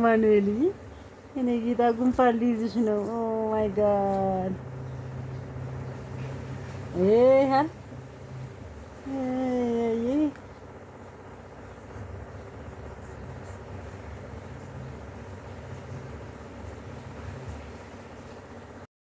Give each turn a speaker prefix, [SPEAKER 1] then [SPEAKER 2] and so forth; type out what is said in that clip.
[SPEAKER 1] ማኑኤል እኔ ጌታ ጉንፋን ሊይዝሽ ነው። ኦ ማይ ጋድ ይሄ